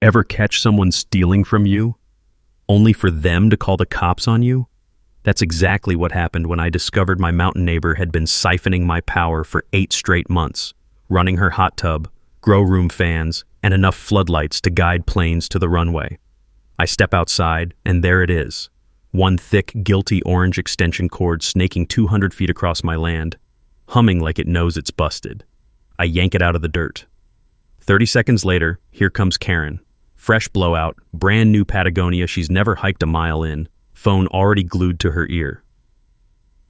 Ever catch someone stealing from you, only for them to call the cops on you? That's exactly what happened when I discovered my mountain neighbor had been siphoning my power for 8 straight months, running her hot tub, grow room fans, and enough floodlights to guide planes to the runway. I step outside, and there it is. One thick, guilty orange extension cord snaking 200 feet across my land, humming like it knows it's busted. I yank it out of the dirt. 30 seconds later, here comes Karen. Fresh blowout, brand new Patagonia she's never hiked a mile in, phone already glued to her ear.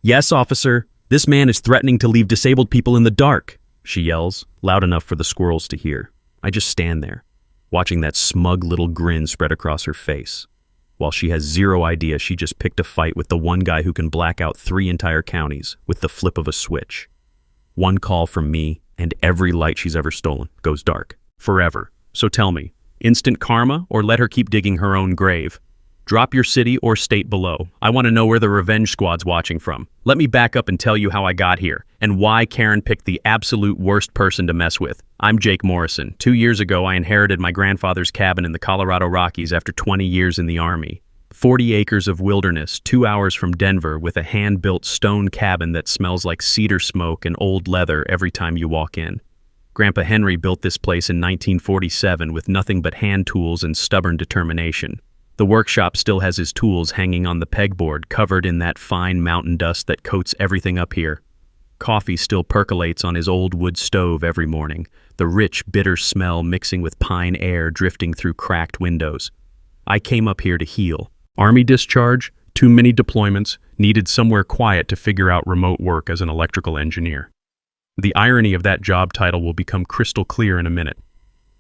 "Yes, officer, this man is threatening to leave disabled people in the dark," she yells, loud enough for the squirrels to hear. I just stand there, watching that smug little grin spread across her face, while she has zero idea she just picked a fight with the one guy who can black out 3 entire counties with the flip of a switch. One call from me, and every light she's ever stolen goes dark. Forever. So tell me, instant karma or let her keep digging her own grave? Drop your city or state below. I want to know where the revenge squad's watching from. Let me back up and tell you how I got here, and why Karen picked the absolute worst person to mess with. I'm Jake Morrison. 2 years ago, I inherited my grandfather's cabin in the Colorado Rockies after 20 years in the Army. 40 acres of wilderness, 2 hours from Denver, with a hand-built stone cabin that smells like cedar smoke and old leather every time you walk in. Grandpa Henry built this place in 1947 with nothing but hand tools and stubborn determination. The workshop still has his tools hanging on the pegboard, covered in that fine mountain dust that coats everything up here. Coffee still percolates on his old wood stove every morning, the rich, bitter smell mixing with pine air drifting through cracked windows. I came up here to heal. Army discharge, too many deployments, needed somewhere quiet to figure out remote work as an electrical engineer. The irony of that job title will become crystal clear in a minute.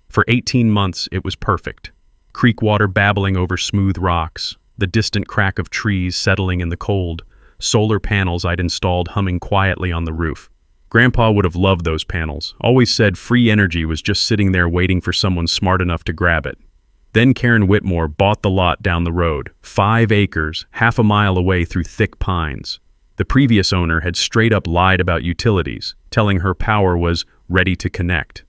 For 18 months, it was perfect. Creek water babbling over smooth rocks, the distant crack of trees settling in the cold, solar panels I'd installed humming quietly on the roof. Grandpa would have loved those panels, always said free energy was just sitting there waiting for someone smart enough to grab it. Then Karen Whitmore bought the lot down the road, 5 acres, half a mile away through thick pines. The previous owner had straight up lied about utilities, telling her power was ready to connect.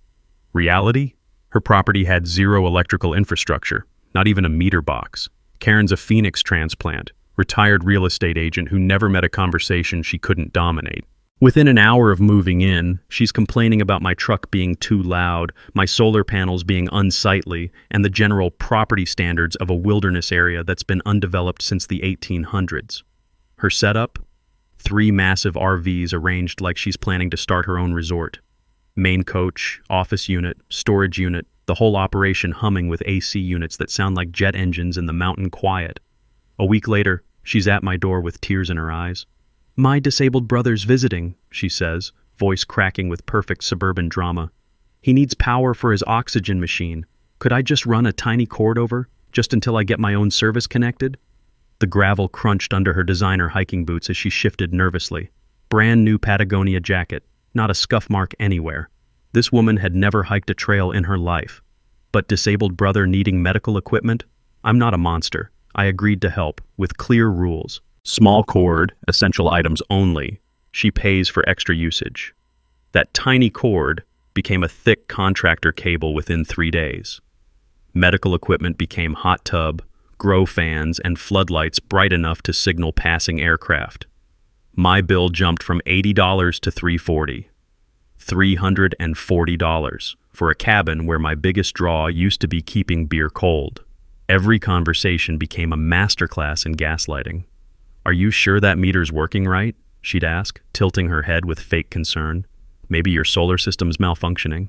Reality? Her property had 0 electrical infrastructure, not even a meter box. Karen's a Phoenix transplant, retired real estate agent who never met a conversation she couldn't dominate. Within an hour of moving in, she's complaining about my truck being too loud, my solar panels being unsightly, and the general property standards of a wilderness area that's been undeveloped since the 1800s. Her setup? 3 massive RVs arranged like she's planning to start her own resort. Main coach, office unit, storage unit, the whole operation humming with AC units that sound like jet engines in the mountain quiet. A week later, she's at my door with tears in her eyes. "My disabled brother's visiting," she says, voice cracking with perfect suburban drama. "He needs power for his oxygen machine. Could I just run a tiny cord over, just until I get my own service connected?" The gravel crunched under her designer hiking boots as she shifted nervously. Brand new Patagonia jacket, not a scuff mark anywhere. This woman had never hiked a trail in her life. But disabled brother needing medical equipment? I'm not a monster. I agreed to help, with clear rules. Small cord, essential items only. She pays for extra usage. That tiny cord became a thick contractor cable within 3 days. Medical equipment became hot tub, grow fans, and floodlights bright enough to signal passing aircraft. My bill jumped from $80 to $340. $340 for a cabin where my biggest draw used to be keeping beer cold. Every conversation became a masterclass in gaslighting. "Are you sure that meter's working right?" she'd ask, tilting her head with fake concern. "Maybe your solar system's malfunctioning."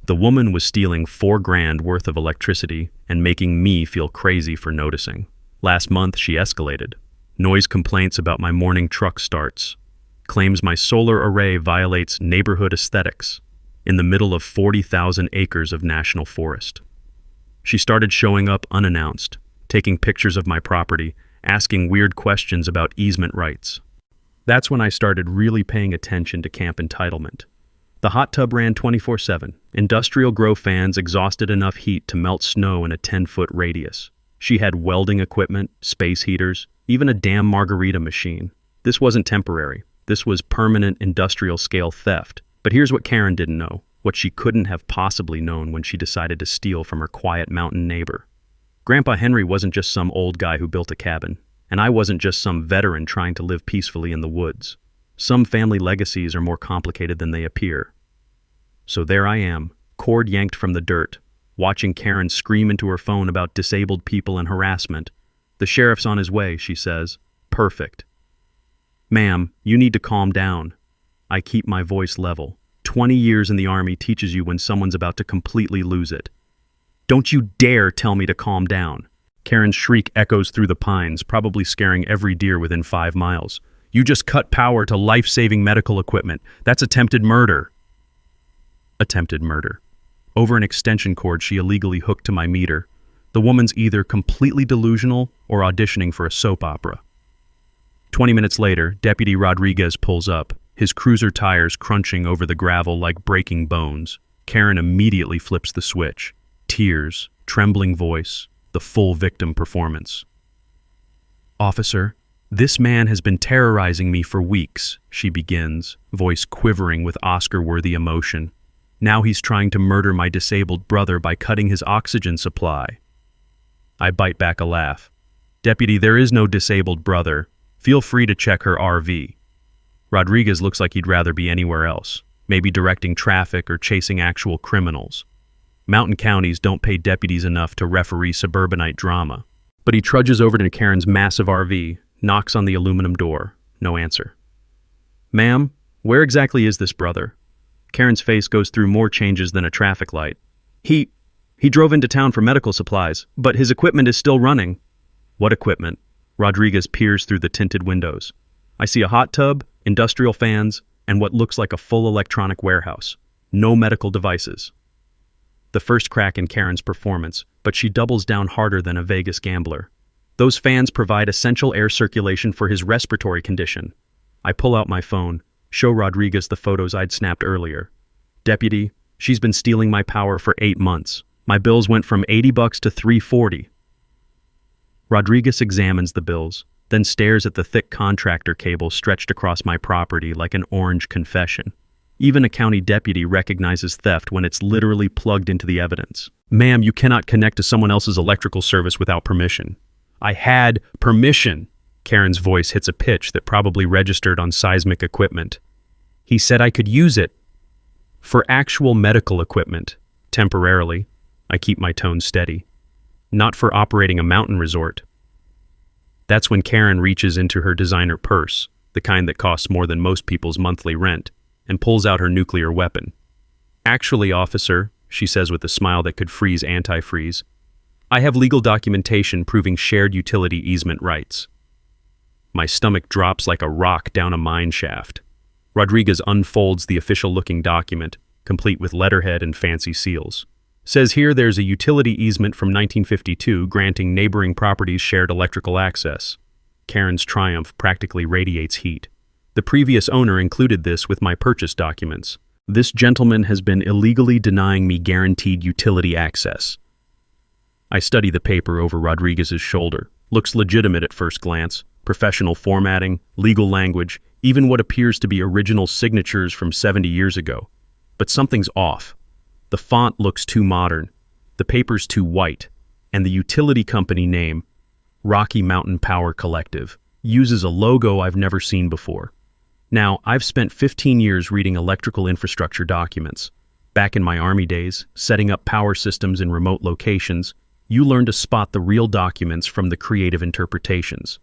The woman was stealing $4,000 worth of electricity and making me feel crazy for noticing. Last month, she escalated. Noise complaints about my morning truck starts. Claims my solar array violates neighborhood aesthetics in the middle of 40,000 acres of national forest. She started showing up unannounced, taking pictures of my property, asking weird questions about easement rights. That's when I started really paying attention to camp entitlement. The hot tub ran 24/7. Industrial grow fans exhausted enough heat to melt snow in a 10-foot radius. She had welding equipment, space heaters, even a damn margarita machine. This wasn't temporary. This was permanent industrial-scale theft. But here's what Karen didn't know. what she couldn't have possibly known when she decided to steal from her quiet mountain neighbor. Grandpa Henry wasn't just some old guy who built a cabin, and I wasn't just some veteran trying to live peacefully in the woods. Some family legacies are more complicated than they appear. So there I am, cord yanked from the dirt, watching Karen scream into her phone about disabled people and harassment. "The sheriff's on his way," she says. "Perfect." "Ma'am, you need to calm down." I keep my voice level. 20 years in the Army teaches you when someone's about to completely lose it. "Don't you dare tell me to calm down." Karen's shriek echoes through the pines, probably scaring every deer within 5 miles. "You just cut power to life-saving medical equipment. That's attempted murder." Attempted murder. Over an extension cord she illegally hooked to my meter. The woman's either completely delusional or auditioning for a soap opera. 20 minutes later, Deputy Rodriguez pulls up, his cruiser tires crunching over the gravel like breaking bones. Karen immediately flips the switch. Tears, trembling voice, the full victim performance. "Officer, this man has been terrorizing me for weeks," she begins, voice quivering with Oscar-worthy emotion. "Now he's trying to murder my disabled brother by cutting his oxygen supply." I bite back a laugh. "Deputy, there is no disabled brother. Feel free to check her RV." Rodriguez looks like he'd rather be anywhere else, maybe directing traffic or chasing actual criminals. Mountain counties don't pay deputies enough to referee suburbanite drama. But he trudges over to Karen's massive RV, knocks on the aluminum door. No answer. "Ma'am, where exactly is this brother?" Karen's face goes through more changes than a traffic light. He drove into town for medical supplies, but his equipment is still running." "What equipment?" Rodriguez peers through the tinted windows. I see a hot tub, industrial fans, and what looks like a full electronic warehouse. No medical devices. The first crack in Karen's performance, but she doubles down harder than a Vegas gambler. "Those fans provide essential air circulation for his respiratory condition." I pull out my phone, show Rodriguez the photos I'd snapped earlier. "Deputy, she's been stealing my power for 8 months. My bills went from $80 to $340. Rodriguez examines the bills, then stares at the thick contractor cable stretched across my property like an orange confession. Even a county deputy recognizes theft when it's literally plugged into the evidence. "Ma'am, you cannot connect to someone else's electrical service without permission." "I had permission." Karen's voice hits a pitch that probably registered on seismic equipment. "He said I could use it." "For actual medical equipment. Temporarily." I keep my tone steady. "Not for operating a mountain resort." That's when Karen reaches into her designer purse, the kind that costs more than most people's monthly rent, and pulls out her nuclear weapon. "Actually, officer," she says with a smile that could freeze antifreeze, "I have legal documentation proving shared utility easement rights." My stomach drops like a rock down a mine shaft. Rodriguez unfolds the official-looking document, complete with letterhead and fancy seals. Says here there's a utility easement from 1952 granting neighboring properties shared electrical access. Karen's triumph practically radiates heat. The previous owner included this with my purchase documents. This gentleman has been illegally denying me guaranteed utility access. I study the paper over Rodriguez's shoulder. Looks legitimate at first glance. Professional formatting, legal language, even what appears to be original signatures from 70 years ago. But something's off. The font looks too modern, the paper's too white, and the utility company name, Rocky Mountain Power Collective, uses a logo I've never seen before. Now, I've spent 15 years reading electrical infrastructure documents. Back in my Army days, setting up power systems in remote locations, you learn to spot the real documents from the creative interpretations.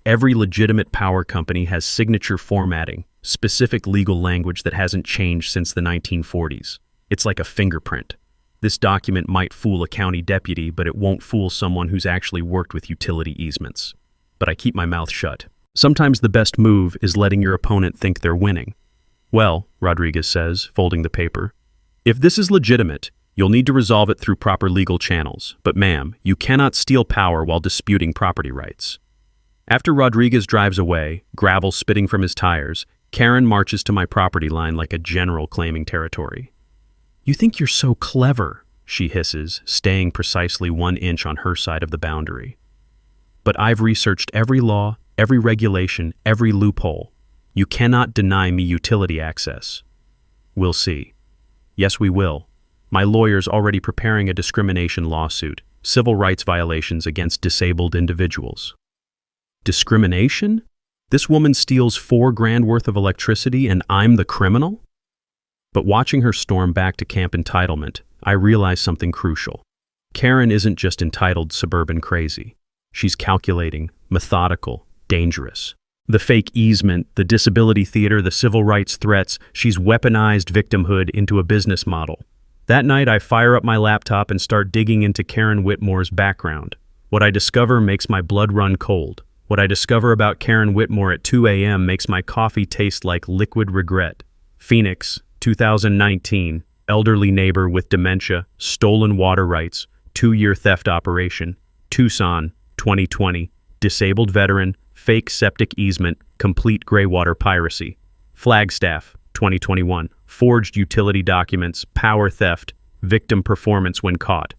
Every legitimate power company has signature formatting, specific legal language that hasn't changed since the 1940s. It's like a fingerprint. This document might fool a county deputy, but it won't fool someone who's actually worked with utility easements. But I keep my mouth shut. Sometimes the best move is letting your opponent think they're winning. "Well," Rodriguez says, folding the paper, "if this is legitimate, you'll need to resolve it through proper legal channels. But ma'am, you cannot steal power while disputing property rights." After Rodriguez drives away, gravel spitting from his tires, Karen marches to my property line like a general claiming territory. "You think you're so clever," she hisses, staying precisely 1 inch on her side of the boundary. "But I've researched every law, every regulation, every loophole. You cannot deny me utility access." "We'll see." Yes, we will. My lawyer's already preparing a discrimination lawsuit, civil rights violations against disabled individuals. Discrimination? This woman steals $4,000 worth of electricity and I'm the criminal? But watching her storm back to camp entitlement, I realize something crucial. Karen isn't just entitled suburban crazy. She's calculating, methodical, dangerous. The fake easement, the disability theater, the civil rights threats, she's weaponized victimhood into a business model. That night, I fire up my laptop and start digging into Karen Whitmore's background. What I discover makes my blood run cold. What I discover about Karen Whitmore at 2 a.m. makes my coffee taste like liquid regret. Phoenix, 2019, elderly neighbor with dementia, stolen water rights, 2-year theft operation. Tucson, 2020, disabled veteran, fake septic easement, complete graywater piracy. Flagstaff, 2021, forged utility documents, power theft, victim performance when caught.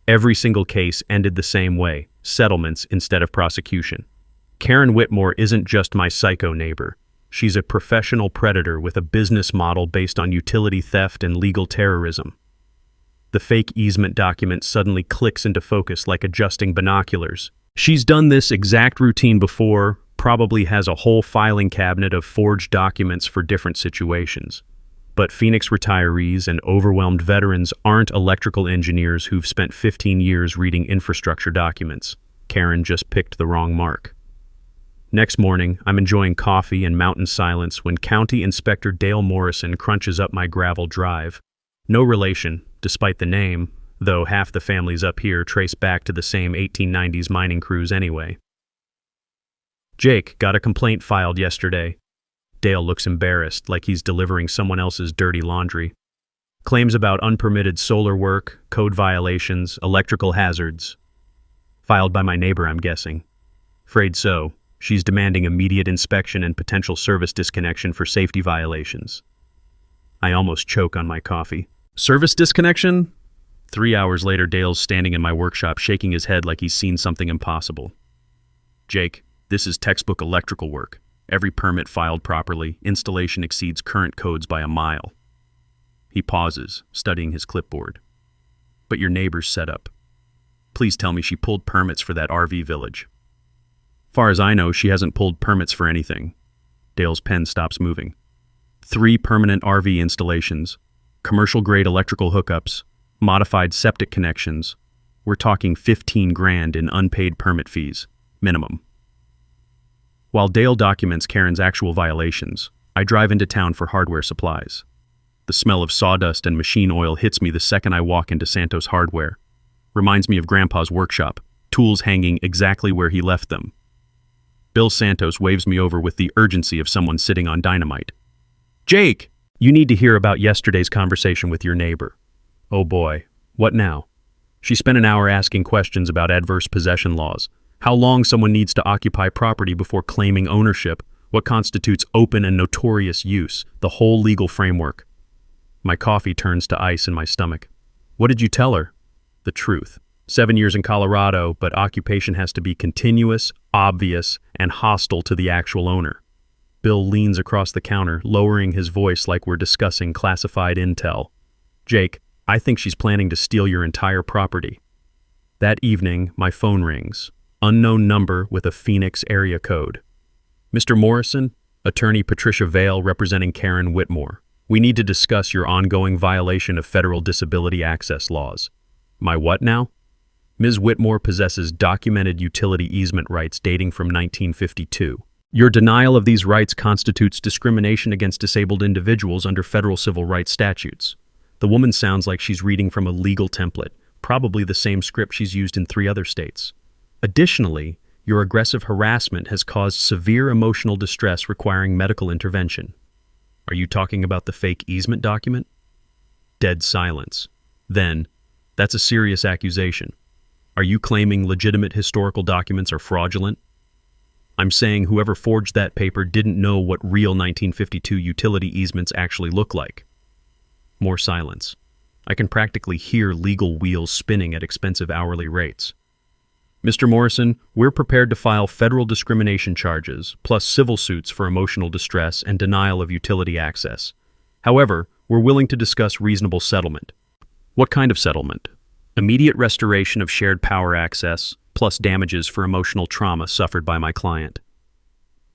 Every single case ended the same way, settlements instead of prosecution. Karen Whitmore isn't just my psycho neighbor. She's a professional predator with a business model based on utility theft and legal terrorism. The fake easement document suddenly clicks into focus like adjusting binoculars. She's done this exact routine before, probably has a whole filing cabinet of forged documents for different situations. But Phoenix retirees and overwhelmed veterans aren't electrical engineers who've spent 15 years reading infrastructure documents. Karen just picked the wrong mark. Next morning, I'm enjoying coffee and mountain silence when County Inspector Dale Morrison crunches up my gravel drive. No relation, despite the name, though half the families up here trace back to the same 1890s mining crews anyway. Jake got a complaint filed yesterday. Dale looks embarrassed, like he's delivering someone else's dirty laundry. Claims about unpermitted solar work, code violations, electrical hazards. Filed by my neighbor, I'm guessing. Afraid so. She's demanding immediate inspection and potential service disconnection for safety violations. I almost choke on my coffee. Service disconnection? 3 hours later, Dale's standing in my workshop shaking his head like he's seen something impossible. Jake, this is textbook electrical work. Every permit filed properly, installation exceeds current codes by a mile. He pauses, studying his clipboard. But your neighbor's setup. Please tell me she pulled permits for that RV village. Far as I know, she hasn't pulled permits for anything. Dale's pen stops moving. 3 permanent RV installations, commercial-grade electrical hookups, modified septic connections. We're talking $15,000 in unpaid permit fees, minimum. While Dale documents Karen's actual violations, I drive into town for hardware supplies. The smell of sawdust and machine oil hits me the second I walk into Santos Hardware. Reminds me of Grandpa's workshop, tools hanging exactly where he left them. Bill Santos waves me over with the urgency of someone sitting on dynamite. Jake, you need to hear about yesterday's conversation with your neighbor. Oh boy, what now? She spent an hour asking questions about adverse possession laws, how long someone needs to occupy property before claiming ownership, what constitutes open and notorious use, the whole legal framework. My coffee turns to ice in my stomach. What did you tell her? The truth. 7 years in Colorado, but occupation has to be continuous, obvious, and hostile to the actual owner. Bill leans across the counter, lowering his voice like we're discussing classified intel. Jake, I think she's planning to steal your entire property. That evening, my phone rings. Unknown number with a Phoenix area code. Mr. Morrison, attorney Patricia Vale representing Karen Whitmore. We need to discuss your ongoing violation of federal disability access laws. My what now? Ms. Whitmore possesses documented utility easement rights dating from 1952. Your denial of these rights constitutes discrimination against disabled individuals under federal civil rights statutes. The woman sounds like she's reading from a legal template, probably the same script she's used in 3 other states. Additionally, your aggressive harassment has caused severe emotional distress requiring medical intervention. Are you talking about the fake easement document? Dead silence. Then, that's a serious accusation. Are you claiming legitimate historical documents are fraudulent? I'm saying whoever forged that paper didn't know what real 1952 utility easements actually look like. More silence. I can practically hear legal wheels spinning at expensive hourly rates. Mr. Morrison, we're prepared to file federal discrimination charges, plus civil suits for emotional distress and denial of utility access. However, We're willing to discuss reasonable settlement. What kind of settlement? Immediate restoration of shared power access, plus damages for emotional trauma suffered by my client.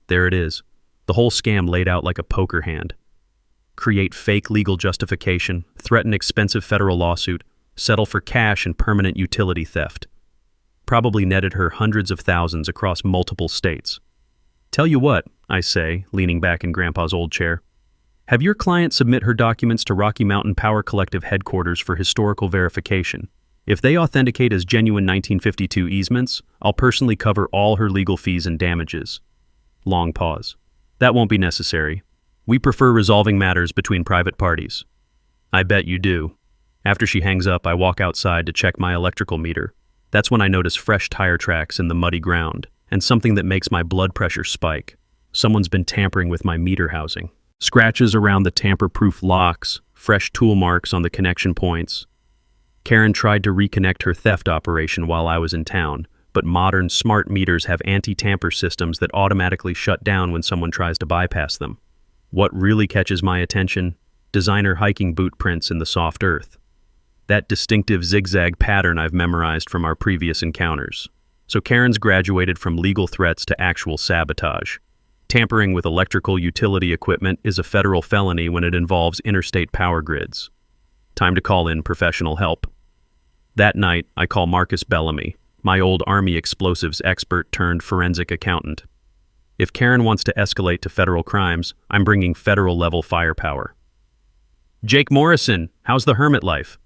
There it is. The whole scam laid out like a poker hand. Create fake legal justification, threaten expensive federal lawsuit, settle for cash and permanent utility theft. Probably netted her hundreds of thousands across multiple states. Tell you what, I say, leaning back in Grandpa's old chair. Have your client submit her documents to Rocky Mountain Power Collective headquarters for historical verification. If they authenticate as genuine 1952 easements, I'll personally cover all her legal fees and damages. Long pause. That won't be necessary. We prefer resolving matters between private parties. I bet you do. After she hangs up, I walk outside to check my electrical meter. That's when I notice fresh tire tracks in the muddy ground, and something that makes my blood pressure spike. Someone's been tampering with my meter housing. Scratches around the tamper-proof locks, fresh tool marks on the connection points. Karen tried to reconnect her theft operation while I was in town, but modern smart meters have anti-tamper systems that automatically shut down when someone tries to bypass them. What really catches my attention? Designer hiking boot prints in the soft earth. That distinctive zigzag pattern I've memorized from our previous encounters. So Karen's graduated from legal threats to actual sabotage. Tampering with electrical utility equipment is a federal felony when it involves interstate power grids. Time to call in professional help. That night, I call Marcus Bellamy, my old Army explosives expert turned forensic accountant. If Karen wants to escalate to federal crimes, I'm bringing federal-level firepower. Jake Morrison, how's the hermit life?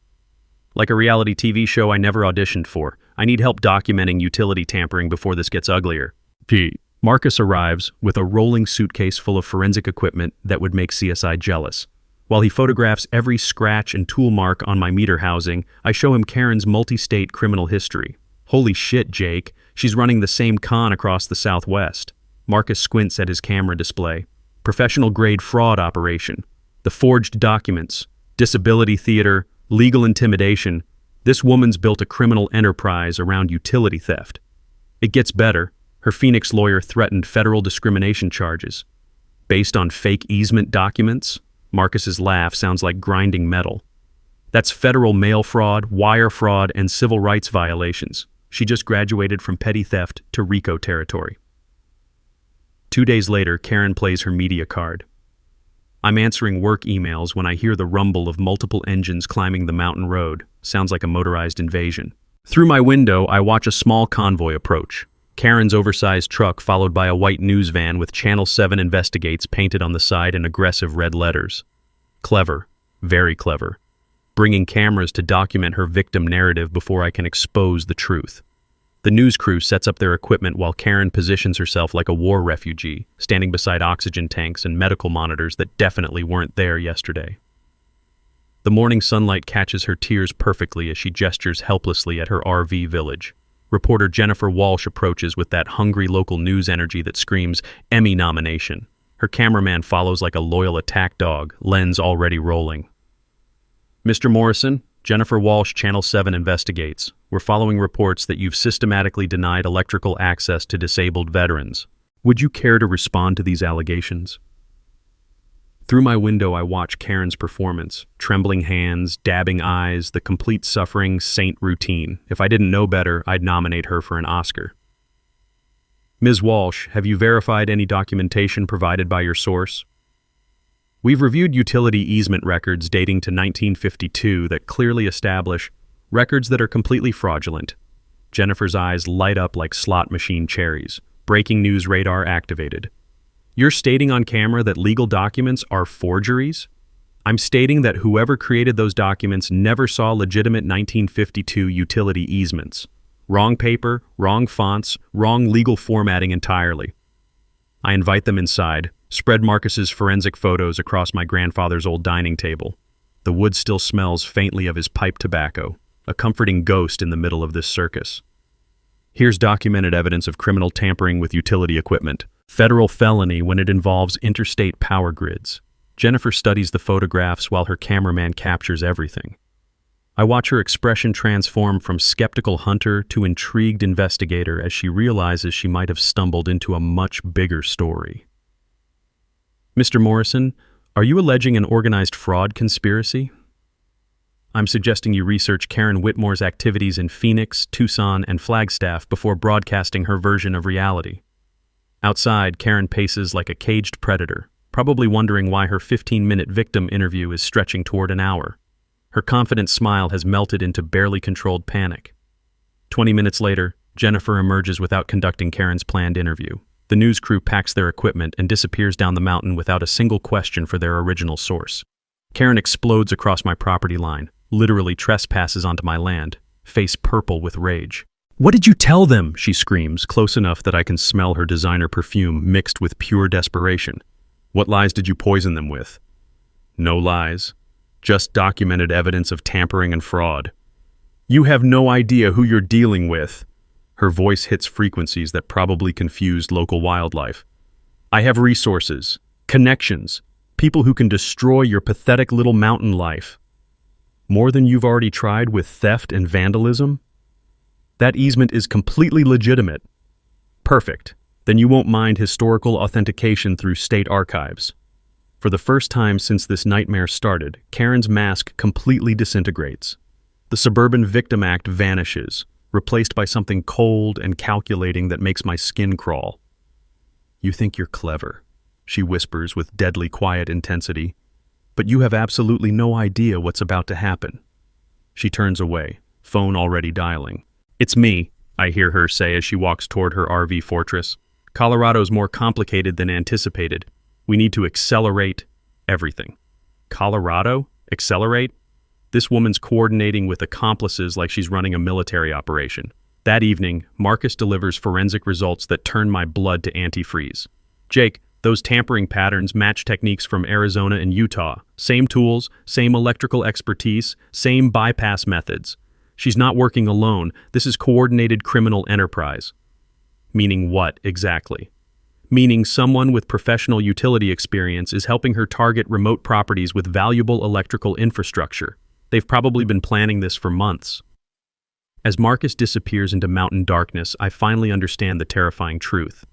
Like a reality TV show I never auditioned for, I need help documenting utility tampering before this gets uglier. Marcus arrives with a rolling suitcase full of forensic equipment that would make CSI jealous. While he photographs every scratch and tool mark on my meter housing, I show him Karen's multi-state criminal history. Holy shit, Jake. She's running the same con across the Southwest. Marcus squints at his camera display. Professional-grade fraud operation. The forged documents. Disability theater. Legal intimidation. This woman's built a criminal enterprise around utility theft. It gets better. Her Phoenix lawyer threatened federal discrimination charges. Based on fake easement documents? Marcus's laugh sounds like grinding metal. That's federal mail fraud, wire fraud, and civil rights violations. She just graduated from petty theft to RICO territory. 2 days later, Karen plays her media card. I'm answering work emails when I hear the rumble of multiple engines climbing the mountain road. Sounds like a motorized invasion. Through my window, I watch a small convoy approach. Karen's oversized truck followed by a white news van with Channel 7 Investigates painted on the side in aggressive red letters. Clever. Very clever. Bringing cameras to document her victim narrative before I can expose the truth. The news crew sets up their equipment while Karen positions herself like a war refugee, standing beside oxygen tanks and medical monitors that definitely weren't there yesterday. The morning sunlight catches her tears perfectly as she gestures helplessly at her RV village. Reporter Jennifer Walsh approaches with that hungry local news energy that screams Emmy nomination. Her cameraman follows like a loyal attack dog, lens already rolling. Mr. Morrison, Jennifer Walsh, Channel 7 Investigates. We're following reports that you've systematically denied electrical access to disabled veterans. Would you care to respond to these allegations? Through my window, I watch Karen's performance. Trembling hands, dabbing eyes, the complete suffering saint routine. If I didn't know better, I'd nominate her for an Oscar. Ms. Walsh, have you verified any documentation provided by your source? We've reviewed utility easement records dating to 1952 that clearly establish records that are completely fraudulent. Jennifer's eyes light up like slot machine cherries. Breaking news radar activated. You're stating on camera that legal documents are forgeries? I'm stating that whoever created those documents never saw legitimate 1952 utility easements. Wrong paper, wrong fonts, wrong legal formatting entirely. I invite them inside, spread Marcus's forensic photos across my grandfather's old dining table. The wood still smells faintly of his pipe tobacco, a comforting ghost in the middle of this circus. Here's documented evidence of criminal tampering with utility equipment. Federal felony when it involves interstate power grids. Jennifer studies the photographs while her cameraman captures everything. I watch her expression transform from skeptical hunter to intrigued investigator as she realizes she might have stumbled into a much bigger story. Mr. Morrison, Are you alleging an organized fraud conspiracy? I'm suggesting you research Karen Whitmore's activities in Phoenix, Tucson, and Flagstaff before broadcasting her version of reality. Outside, Karen paces like a caged predator, probably wondering why her 15-minute victim interview is stretching toward an hour. Her confident smile has melted into barely controlled panic. 20 minutes later, Jennifer emerges without conducting Karen's planned interview. The news crew packs their equipment and disappears down the mountain without a single question for their original source. Karen explodes across my property line, literally trespasses onto my land, face purple with rage. "What did you tell them?" she screams, close enough that I can smell her designer perfume mixed with pure desperation. "What lies did you poison them with?" "No lies. Just documented evidence of tampering and fraud." "You have no idea who you're dealing with." Her voice hits frequencies that probably confused local wildlife. "I have resources, connections, people who can destroy your pathetic little mountain life." "More than you've already tried with theft and vandalism?" "That easement is completely legitimate." "Perfect. Then you won't mind historical authentication through state archives." For the first time since this nightmare started, Karen's mask completely disintegrates. The suburban victim act vanishes, replaced by something cold and calculating that makes my skin crawl. "You think you're clever," she whispers with deadly quiet intensity, "but you have absolutely no idea what's about to happen." She turns away, phone already dialing. "It's me," I hear her say as she walks toward her RV fortress. "Colorado's more complicated than anticipated. We need to accelerate everything." "Colorado? Accelerate?" This woman's coordinating with accomplices like she's running a military operation. That evening, Marcus delivers forensic results that turn my blood to antifreeze. "Jake, those tampering patterns match techniques from Arizona and Utah. Same tools, same electrical expertise, same bypass methods. She's not working alone. This is coordinated criminal enterprise." "Meaning what, exactly?" "Meaning someone with professional utility experience is helping her target remote properties with valuable electrical infrastructure. They've probably been planning this for months." As Marcus disappears into mountain darkness, I finally understand the terrifying truth.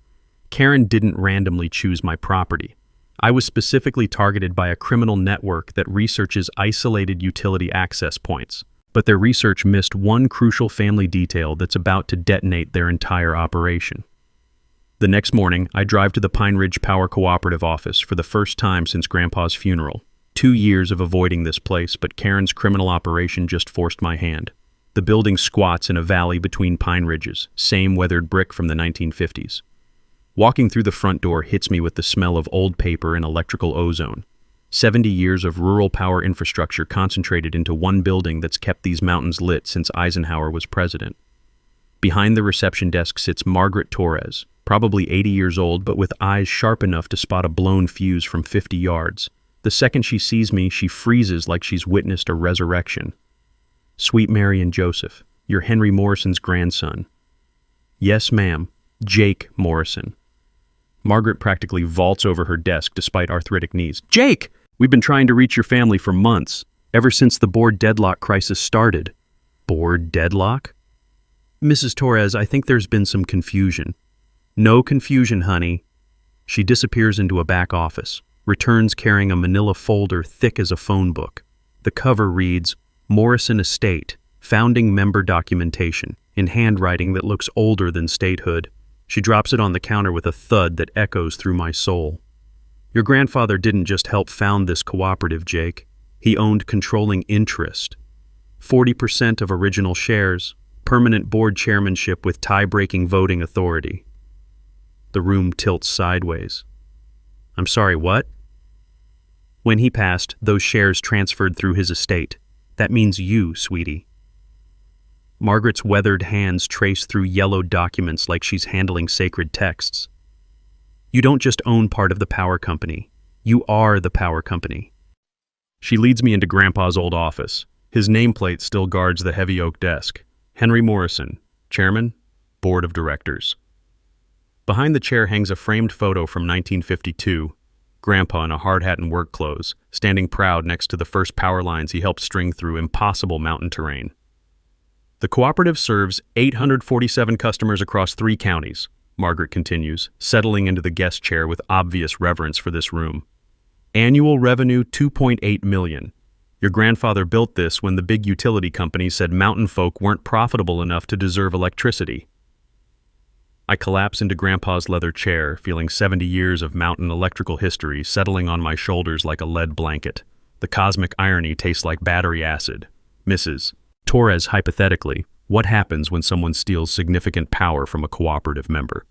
Karen didn't randomly choose my property. I was specifically targeted by a criminal network that researches isolated utility access points. But their research missed one crucial family detail that's about to detonate their entire operation. The next morning, I drive to the Pine Ridge Power Cooperative office for the first time since Grandpa's funeral. 2 years of avoiding this place, but Karen's criminal operation just forced my hand. The building squats in a valley between pine ridges, same weathered brick from the 1950s. Walking through the front door hits me with the smell of old paper and electrical ozone. 70 years of rural power infrastructure concentrated into one building that's kept these mountains lit since Eisenhower was president. Behind the reception desk sits Margaret Torres, probably 80 years old, but with eyes sharp enough to spot a blown fuse from 50 yards. The second she sees me, she freezes like she's witnessed a resurrection. "Sweet Mary and Joseph, you're Henry Morrison's grandson." "Yes, ma'am. Jake Morrison." Margaret practically vaults over her desk despite arthritic knees. "Jake! We've been trying to reach your family for months, ever since the board deadlock crisis started." "Board deadlock?" "Mrs. Torres, I think there's been some confusion." "No confusion, honey." She disappears into a back office, returns carrying a manila folder thick as a phone book. The cover reads, "Morrison Estate, Founding Member Documentation," in handwriting that looks older than statehood. She drops it on the counter with a thud that echoes through my soul. "Your grandfather didn't just help found this cooperative, Jake. He owned controlling interest. 40% of original shares, permanent board chairmanship with tie-breaking voting authority." The room tilts sideways. "I'm sorry, what?" "When he passed, those shares transferred through his estate. That means you, sweetie." Margaret's weathered hands trace through yellowed documents like she's handling sacred texts. "You don't just own part of the power company. You are the power company." She leads me into Grandpa's old office. His nameplate still guards the heavy oak desk. Henry Morrison, Chairman, Board of Directors. Behind the chair hangs a framed photo from 1952. Grandpa in a hard hat and work clothes, standing proud next to the first power lines he helped string through impossible mountain terrain. "The cooperative serves 847 customers across 3 counties, Margaret continues, settling into the guest chair with obvious reverence for this room. Annual revenue $2.8 million. Your grandfather built this when the big utility company said mountain folk weren't profitable enough to deserve electricity. I collapse into Grandpa's leather chair, feeling 70 years of mountain electrical history settling on my shoulders like a lead blanket. The cosmic irony tastes like battery acid. Mrs. Torres, hypothetically, what happens when someone steals significant power from a cooperative member?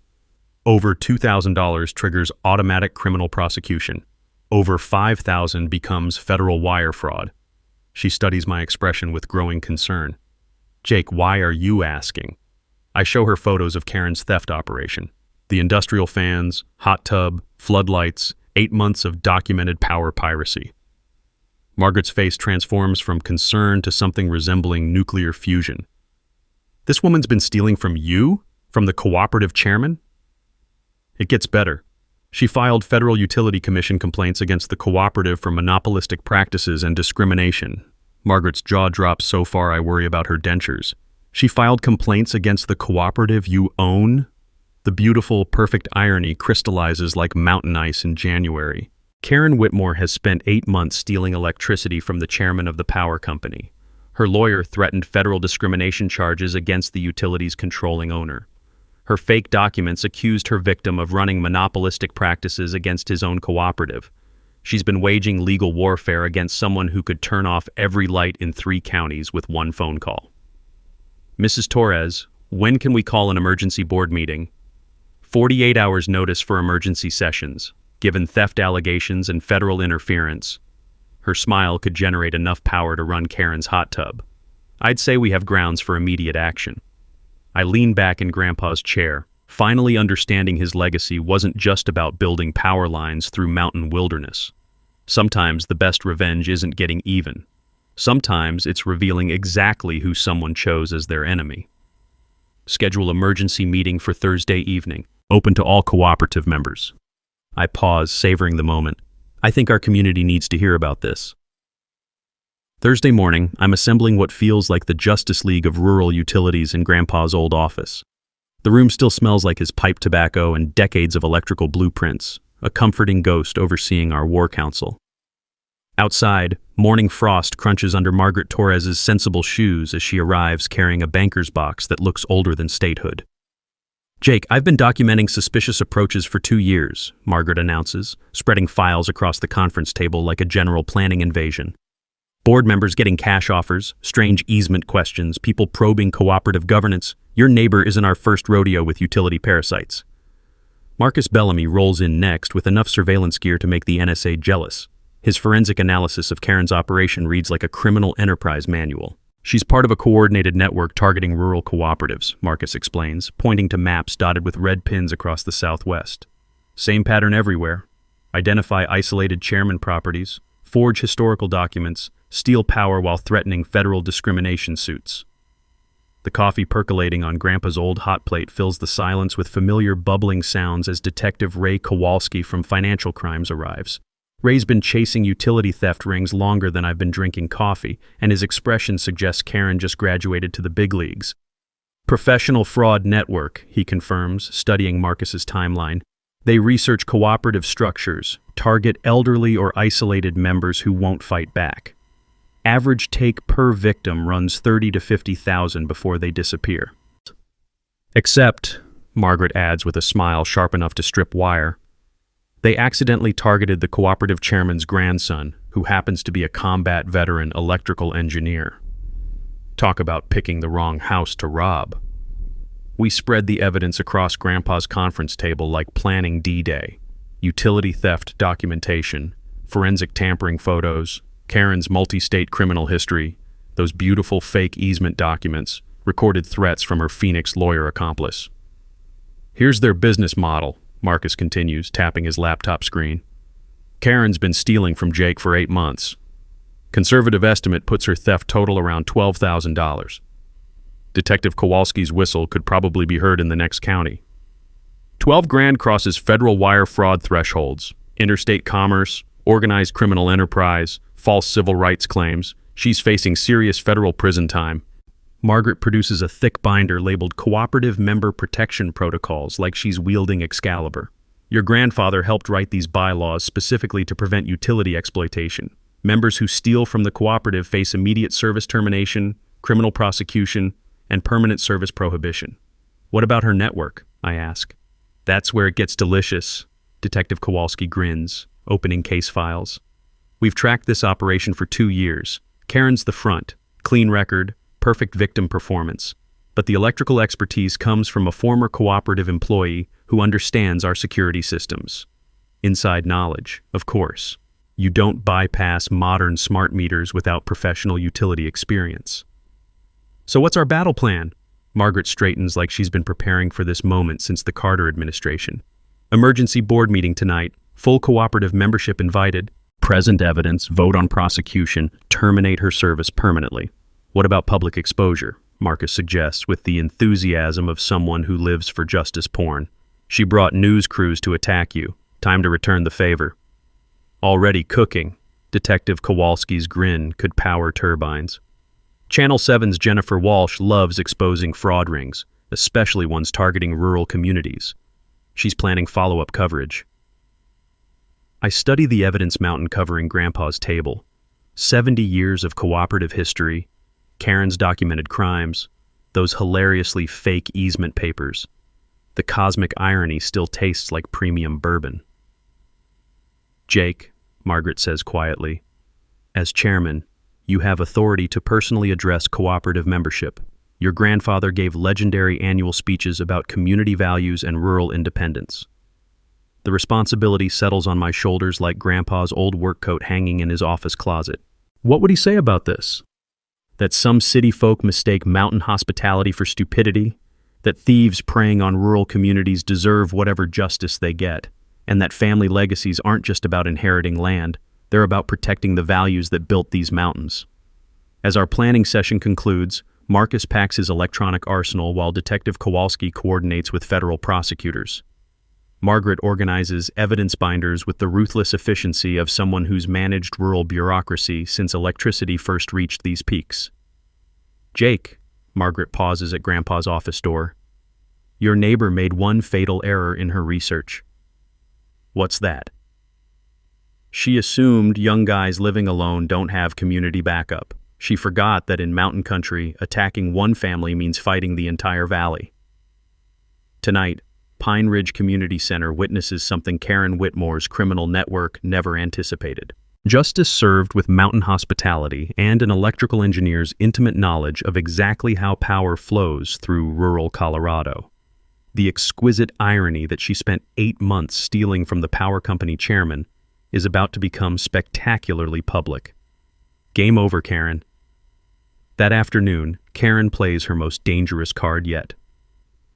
Over $2,000 triggers automatic criminal prosecution. Over $5,000 becomes federal wire fraud. She studies my expression with growing concern. Jake, why are you asking? I show her photos of Karen's theft operation. The industrial fans, hot tub, floodlights, 8 months of documented power piracy. Margaret's face transforms from concern to something resembling nuclear fusion. This woman's been stealing from you? From the cooperative chairman? It gets better. She filed Federal Utility Commission complaints against the cooperative for monopolistic practices and discrimination. Margaret's jaw drops so far I worry about her dentures. She filed complaints against the cooperative you own? The beautiful, perfect irony crystallizes like mountain ice in January. Karen Whitmore has spent 8 months stealing electricity from the chairman of the power company. Her lawyer threatened federal discrimination charges against the utility's controlling owner. Her fake documents accused her victim of running monopolistic practices against his own cooperative. She's been waging legal warfare against someone who could turn off every light in 3 counties with one phone call. Mrs. Torres, when can we call an emergency board meeting? 48 hours notice for emergency sessions, given theft allegations and federal interference. Her smile could generate enough power to run Karen's hot tub. I'd say we have grounds for immediate action. I lean back in Grandpa's chair, finally understanding his legacy wasn't just about building power lines through mountain wilderness. Sometimes the best revenge isn't getting even. Sometimes it's revealing exactly who someone chose as their enemy. Schedule emergency meeting for Thursday evening, open to all cooperative members. I pause, savoring the moment. I think our community needs to hear about this. Thursday morning, I'm assembling what feels like the Justice League of rural utilities in Grandpa's old office. The room still smells like his pipe tobacco and decades of electrical blueprints, a comforting ghost overseeing our war council. Outside, morning frost crunches under Margaret Torres's sensible shoes as she arrives carrying a banker's box that looks older than statehood. Jake, I've been documenting suspicious approaches for 2 years, Margaret announces, spreading files across the conference table like a general planning invasion. Board members getting cash offers, strange easement questions, people probing cooperative governance. Your neighbor isn't our first rodeo with utility parasites. Marcus Bellamy rolls in next with enough surveillance gear to make the NSA jealous. His forensic analysis of Karen's operation reads like a criminal enterprise manual. She's part of a coordinated network targeting rural cooperatives, Marcus explains, pointing to maps dotted with red pins across the Southwest. Same pattern everywhere. Identify isolated chairman properties, forge historical documents, steal power while threatening federal discrimination suits. The coffee percolating on Grandpa's old hot plate fills the silence with familiar bubbling sounds as Detective Ray Kowalski from Financial Crimes arrives. Ray's been chasing utility theft rings longer than I've been drinking coffee, and his expression suggests Karen just graduated to the big leagues. Professional Fraud Network, he confirms, studying Marcus's timeline. They research cooperative structures, target elderly or isolated members who won't fight back. Average take per victim runs $30,000 to $50,000 before they disappear. Except, Margaret adds with a smile sharp enough to strip wire, they accidentally targeted the cooperative chairman's grandson, who happens to be a combat veteran electrical engineer. Talk about picking the wrong house to rob. We spread the evidence across Grandpa's conference table like planning D-Day. Utility theft documentation, forensic tampering photos, Karen's multi-state criminal history, those beautiful fake easement documents, recorded threats from her Phoenix lawyer accomplice. Here's their business model, Marcus continues, tapping his laptop screen. Karen's been stealing from Jake for 8 months. Conservative estimate puts her theft total around $12,000. Detective Kowalski's whistle could probably be heard in the next county. 12 grand crosses federal wire fraud thresholds, interstate commerce, organized criminal enterprise, false civil rights claims. She's facing serious federal prison time. Margaret produces a thick binder labeled Cooperative Member Protection Protocols like she's wielding Excalibur. Your grandfather helped write these bylaws specifically to prevent utility exploitation. Members who steal from the cooperative face immediate service termination, criminal prosecution, and permanent service prohibition. What about her network? I ask. That's where it gets delicious. Detective Kowalski grins, opening case files. We've tracked this operation for 2 years. Karen's the front, clean record, perfect victim performance. But the electrical expertise comes from a former cooperative employee who understands our security systems. Inside knowledge, of course. You don't bypass modern smart meters without professional utility experience. So what's our battle plan? Margaret straightens like she's been preparing for this moment since the Carter administration. Emergency board meeting tonight. Full cooperative membership invited. Present evidence, vote on prosecution, terminate her service permanently. What about public exposure? Marcus suggests with the enthusiasm of someone who lives for justice porn. She brought news crews to attack you. Time to return the favor. Already cooking. Detective Kowalski's grin could power turbines. Channel 7's Jennifer Walsh loves exposing fraud rings, especially ones targeting rural communities. She's planning follow-up coverage. I study the evidence mountain covering Grandpa's table. 70 years of cooperative history, Karen's documented crimes, those hilariously fake easement papers. The cosmic irony still tastes like premium bourbon. Jake, Margaret says quietly, as chairman, you have authority to personally address cooperative membership. Your grandfather gave legendary annual speeches about community values and rural independence. The responsibility settles on my shoulders like Grandpa's old work coat hanging in his office closet. What would he say about this? That some city folk mistake mountain hospitality for stupidity? That thieves preying on rural communities deserve whatever justice they get? And that family legacies aren't just about inheriting land, they're about protecting the values that built these mountains. As our planning session concludes, Marcus packs his electronic arsenal while Detective Kowalski coordinates with federal prosecutors. Margaret organizes evidence binders with the ruthless efficiency of someone who's managed rural bureaucracy since electricity first reached these peaks. Jake, Margaret pauses at Grandpa's office door. Your neighbor made one fatal error in her research. What's that? She assumed young guys living alone don't have community backup. She forgot that in mountain country, attacking one family means fighting the entire valley. Tonight, Pine Ridge Community Center witnesses something Karen Whitmore's criminal network never anticipated. Justice served with mountain hospitality and an electrical engineer's intimate knowledge of exactly how power flows through rural Colorado. The exquisite irony that she spent 8 months stealing from the power company chairman is about to become spectacularly public. Game over, Karen. That afternoon, Karen plays her most dangerous card yet.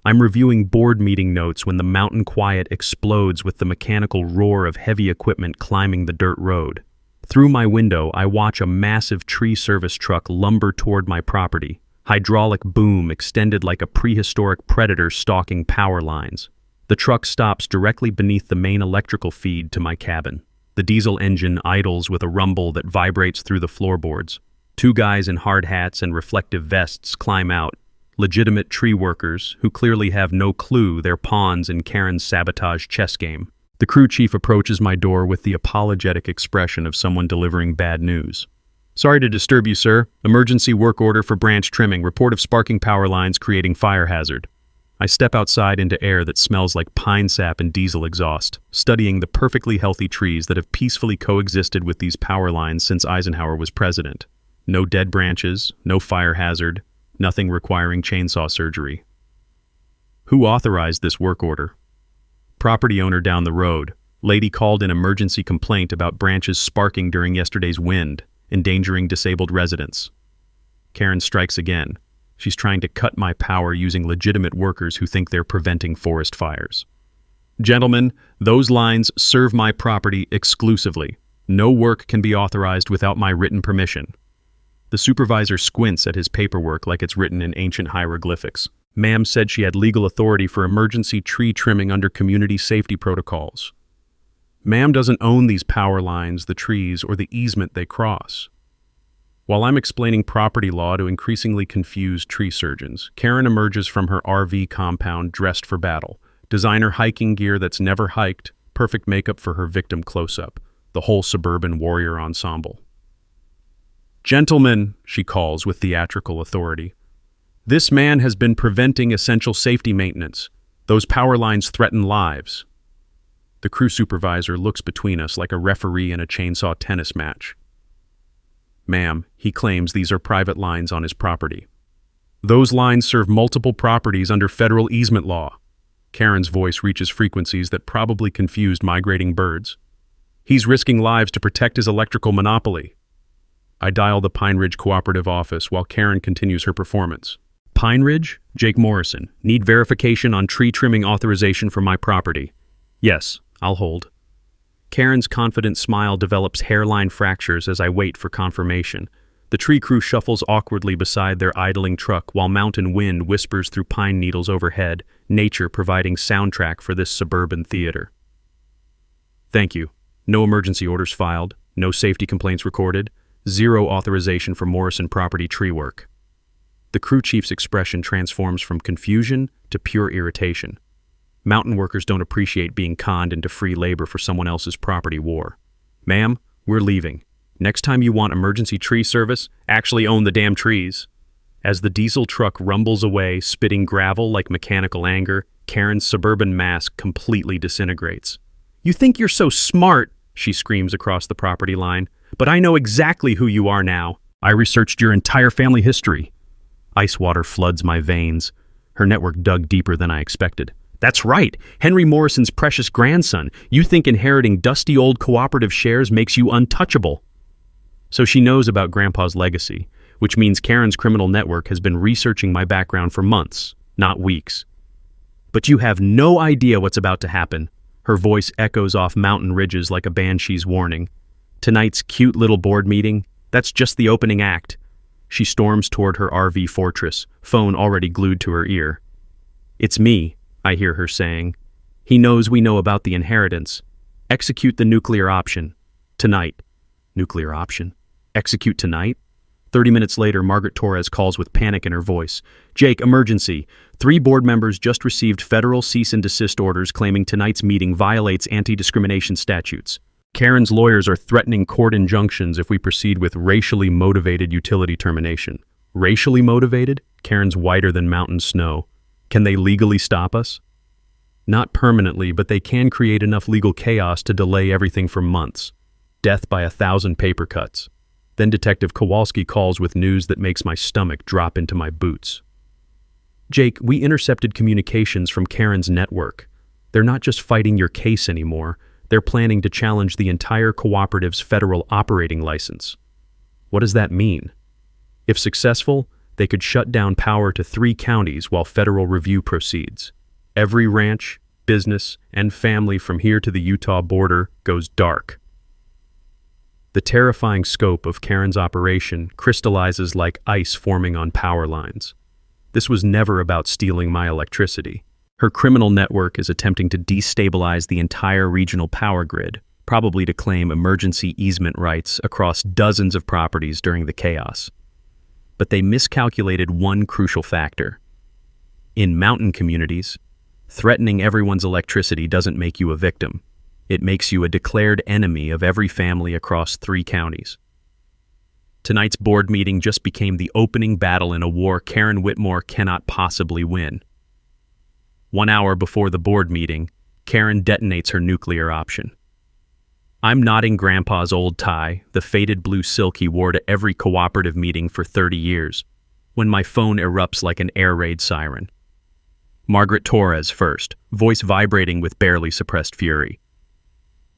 I'm reviewing board meeting notes when the mountain quiet explodes with the mechanical roar of heavy equipment climbing the dirt road. Through my window, I watch a massive tree service truck lumber toward my property, hydraulic boom extended like a prehistoric predator stalking power lines. The truck stops directly beneath the main electrical feed to my cabin. The diesel engine idles with a rumble that vibrates through the floorboards. 2 guys in hard hats and reflective vests climb out, legitimate tree workers who clearly have no clue they're pawns in Karen's sabotage chess game. The crew chief approaches my door with the apologetic expression of someone delivering bad news. Sorry to disturb you, sir. Emergency work order for branch trimming. Report of sparking power lines creating fire hazard. I step outside into air that smells like pine sap and diesel exhaust, studying the perfectly healthy trees that have peacefully coexisted with these power lines since Eisenhower was president. No dead branches, no fire hazard, nothing requiring chainsaw surgery. Who authorized this work order? Property owner down the road. Lady called an emergency complaint about branches sparking during yesterday's wind, endangering disabled residents. Karen strikes again. She's trying to cut my power using legitimate workers who think they're preventing forest fires. Gentlemen, those lines serve my property exclusively. No work can be authorized without my written permission. The supervisor squints at his paperwork like it's written in ancient hieroglyphics. Ma'am said she had legal authority for emergency tree trimming under community safety protocols. Ma'am doesn't own these power lines, the trees, or the easement they cross. While I'm explaining property law to increasingly confused tree surgeons, Karen emerges from her RV compound dressed for battle, Designer hiking gear that's never hiked, perfect makeup for her victim close-up, the whole suburban warrior ensemble. "Gentlemen," she calls with theatrical authority, "this man has been preventing essential safety maintenance. Those power lines threaten lives." The crew supervisor looks between us like a referee in a chainsaw tennis match. "Ma'am," he claims these are private lines on his property. "Those lines serve multiple properties under federal easement law." Karen's voice reaches frequencies that probably confused migrating birds. "He's risking lives to protect his electrical monopoly." I dial the Pine Ridge Cooperative office while Karen continues her performance. "Pine Ridge? Jake Morrison. Need verification on tree trimming authorization for my property." "Yes, I'll hold." Karen's confident smile develops hairline fractures as I wait for confirmation. The tree crew shuffles awkwardly beside their idling truck while mountain wind whispers through pine needles overhead, nature providing soundtrack for this suburban theater. "Thank you. No emergency orders filed, no safety complaints recorded, zero authorization for Morrison property tree work." The crew chief's expression transforms from confusion to pure irritation. Mountain workers don't appreciate being conned into free labor for someone else's property war. "Ma'am, we're leaving. Next time you want emergency tree service, actually own the damn trees." As the diesel truck rumbles away, spitting gravel like mechanical anger, Karen's suburban mask completely disintegrates. "You think you're so smart," she screams across the property line, "but I know exactly who you are now. I researched your entire family history." Ice water floods my veins. Her network dug deeper than I expected. "That's right, Henry Morrison's precious grandson. You think inheriting dusty old cooperative shares makes you untouchable." So she knows about Grandpa's legacy, which means Karen's criminal network has been researching my background for months, not weeks. "But you have no idea what's about to happen." Her voice echoes off mountain ridges like a banshee's warning. "Tonight's cute little board meeting, that's just the opening act." She storms toward her RV fortress, phone already glued to her ear. "It's me," I hear her saying. "He knows we know about the inheritance. Execute the nuclear option. Tonight." Nuclear option? Execute tonight? 30 minutes later, Margaret Torres calls with panic in her voice. "Jake, emergency. 3 board members just received federal cease and desist orders claiming tonight's meeting violates anti-discrimination statutes. Karen's lawyers are threatening court injunctions if we proceed with racially motivated utility termination." Racially motivated? Karen's whiter than mountain snow. Can they legally stop us? Not permanently, but they can create enough legal chaos to delay everything for months. Death by 1,000 paper cuts. Then Detective Kowalski calls with news that makes my stomach drop into my boots. "Jake, we intercepted communications from Karen's network. They're not just fighting your case anymore. They're planning to challenge the entire cooperative's federal operating license." What does that mean? If successful, they could shut down power to 3 counties while federal review proceeds. Every ranch, business, and family from here to the Utah border goes dark. The terrifying scope of Karen's operation crystallizes like ice forming on power lines. This was never about stealing my electricity. Her criminal network is attempting to destabilize the entire regional power grid, probably to claim emergency easement rights across dozens of properties during the chaos. But they miscalculated one crucial factor. In mountain communities, threatening everyone's electricity doesn't make you a victim. It makes you a declared enemy of every family across 3 counties. Tonight's board meeting just became the opening battle in a war Karen Whitmore cannot possibly win. 1 hour before the board meeting, Karen detonates her nuclear option. I'm knotting Grandpa's old tie, the faded blue silk he wore to every cooperative meeting for 30 years, when my phone erupts like an air raid siren. Margaret Torres first, voice vibrating with barely suppressed fury.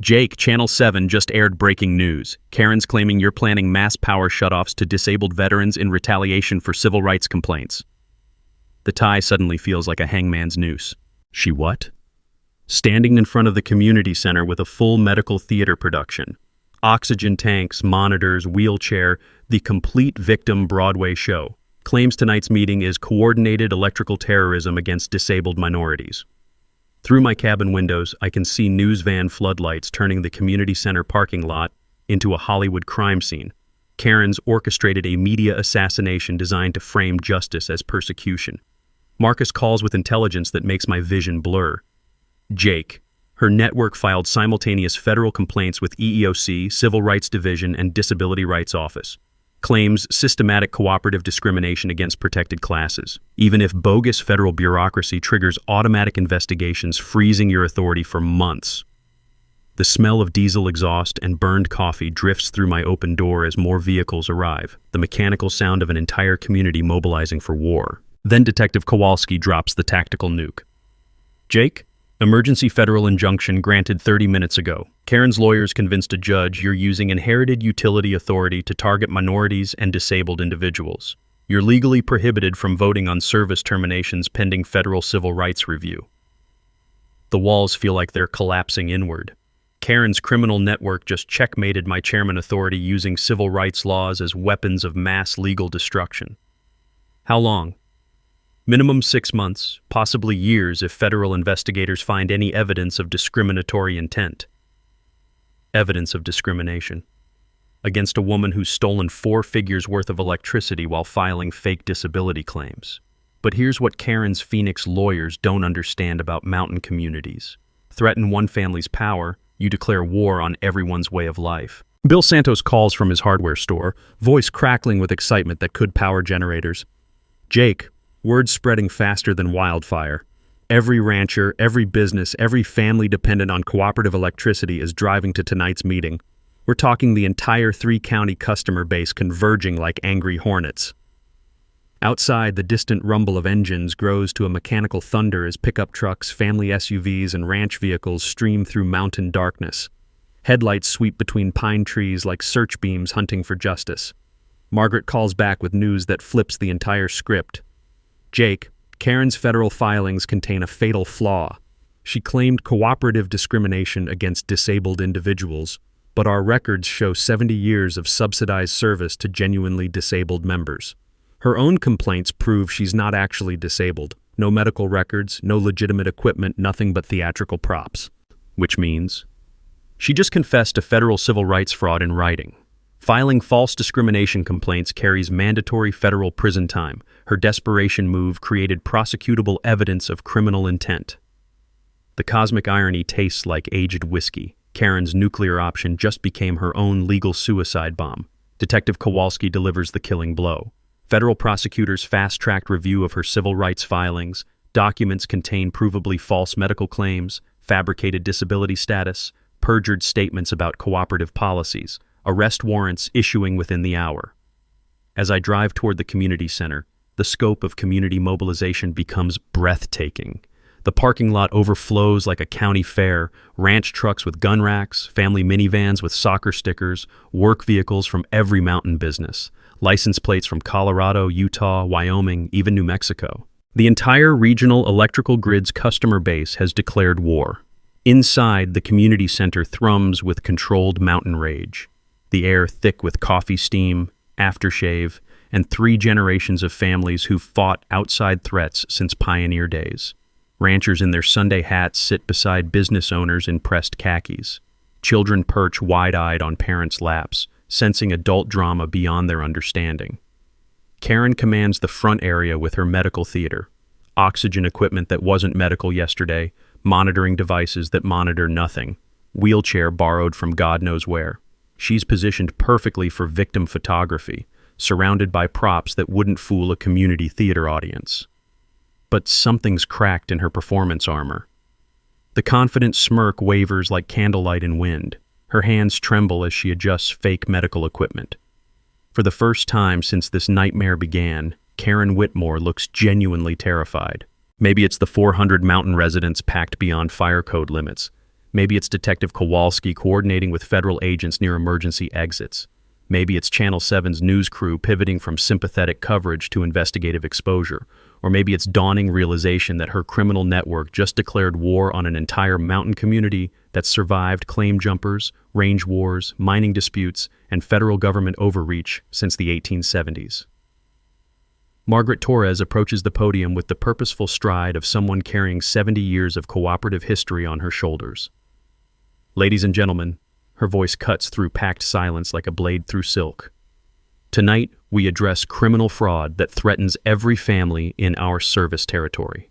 "Jake, Channel 7 just aired breaking news. Karen's claiming you're planning mass power shutoffs to disabled veterans in retaliation for civil rights complaints." The tie suddenly feels like a hangman's noose. She what? Standing in front of the community center with a full medical theater production. Oxygen tanks, monitors, wheelchair, the complete victim Broadway show. Claims tonight's meeting is coordinated electrical terrorism against disabled minorities. Through my cabin windows, I can see news van floodlights turning the community center parking lot into a Hollywood crime scene. Karen's orchestrated a media assassination designed to frame justice as persecution. Marcus calls with intelligence that makes my vision blur. Jake. Her network filed simultaneous federal complaints with EEOC, Civil Rights Division, and Disability Rights Office. Claims systematic cooperative discrimination against protected classes, even if bogus federal bureaucracy triggers automatic investigations, freezing your authority for months. The smell of diesel exhaust and burned coffee drifts through my open door as more vehicles arrive, the mechanical sound of an entire community mobilizing for war. Then Detective Kowalski drops the tactical nuke. Jake? Emergency federal injunction granted 30 minutes ago. Karen's lawyers convinced a judge you're using inherited utility authority to target minorities and disabled individuals. You're legally prohibited from voting on service terminations pending federal civil rights review. The walls feel like they're collapsing inward. Karen's criminal network just checkmated my chairman authority using civil rights laws as weapons of mass legal destruction. How long? Minimum 6 months, possibly years if federal investigators find any evidence of discriminatory intent. Evidence of discrimination. Against a woman who's stolen 4 figures worth of electricity while filing fake disability claims. But here's what Karen's Phoenix lawyers don't understand about mountain communities. Threaten one family's power, you declare war on everyone's way of life. Bill Santos calls from his hardware store, voice crackling with excitement that could power generators. Jake, word spreading faster than wildfire. Every rancher, every business, every family dependent on cooperative electricity is driving to tonight's meeting. We're talking the entire 3-county customer base converging like angry hornets. Outside, the distant rumble of engines grows to a mechanical thunder as pickup trucks, family SUVs, and ranch vehicles stream through mountain darkness. Headlights sweep between pine trees like search beams hunting for justice. Margaret calls back with news that flips the entire script. Jake, Karen's federal filings contain a fatal flaw. She claimed cooperative discrimination against disabled individuals, but our records show 70 years of subsidized service to genuinely disabled members. Her own complaints prove she's not actually disabled. No medical records, no legitimate equipment, nothing but theatrical props. Which means she just confessed to federal civil rights fraud in writing. Filing false discrimination complaints carries mandatory federal prison time. Her desperation move created prosecutable evidence of criminal intent. The cosmic irony tastes like aged whiskey. Karen's nuclear option just became her own legal suicide bomb. Detective Kowalski delivers the killing blow. Federal prosecutors fast-tracked review of her civil rights filings. Documents contain provably false medical claims, fabricated disability status, perjured statements about cooperative policies, arrest warrants issuing within the hour. As I drive toward the community center, the scope of community mobilization becomes breathtaking. The parking lot overflows like a county fair, ranch trucks with gun racks, family minivans with soccer stickers, work vehicles from every mountain business, license plates from Colorado, Utah, Wyoming, even New Mexico. The entire regional electrical grid's customer base has declared war. Inside, the community center thrums with controlled mountain rage, the air thick with coffee steam, aftershave, and 3 generations of families who've fought outside threats since pioneer days. Ranchers in their Sunday hats sit beside business owners in pressed khakis. Children perch wide-eyed on parents' laps, sensing adult drama beyond their understanding. Karen commands the front area with her medical theater. Oxygen equipment that wasn't medical yesterday, monitoring devices that monitor nothing, wheelchair borrowed from God knows where. She's positioned perfectly for victim photography, surrounded by props that wouldn't fool a community theater audience. But something's cracked in her performance armor. The confident smirk wavers like candlelight in wind. Her hands tremble as she adjusts fake medical equipment. For the first time since this nightmare began, Karen Whitmore looks genuinely terrified. Maybe it's the 400 mountain residents packed beyond fire code limits. Maybe it's Detective Kowalski coordinating with federal agents near emergency exits. Maybe it's Channel 7's news crew pivoting from sympathetic coverage to investigative exposure. Or maybe it's dawning realization that her criminal network just declared war on an entire mountain community that survived claim jumpers, range wars, mining disputes, and federal government overreach since the 1870s. Margaret Torres approaches the podium with the purposeful stride of someone carrying 70 years of cooperative history on her shoulders. Ladies and gentlemen, her voice cuts through packed silence like a blade through silk. Tonight, we address criminal fraud that threatens every family in our service territory.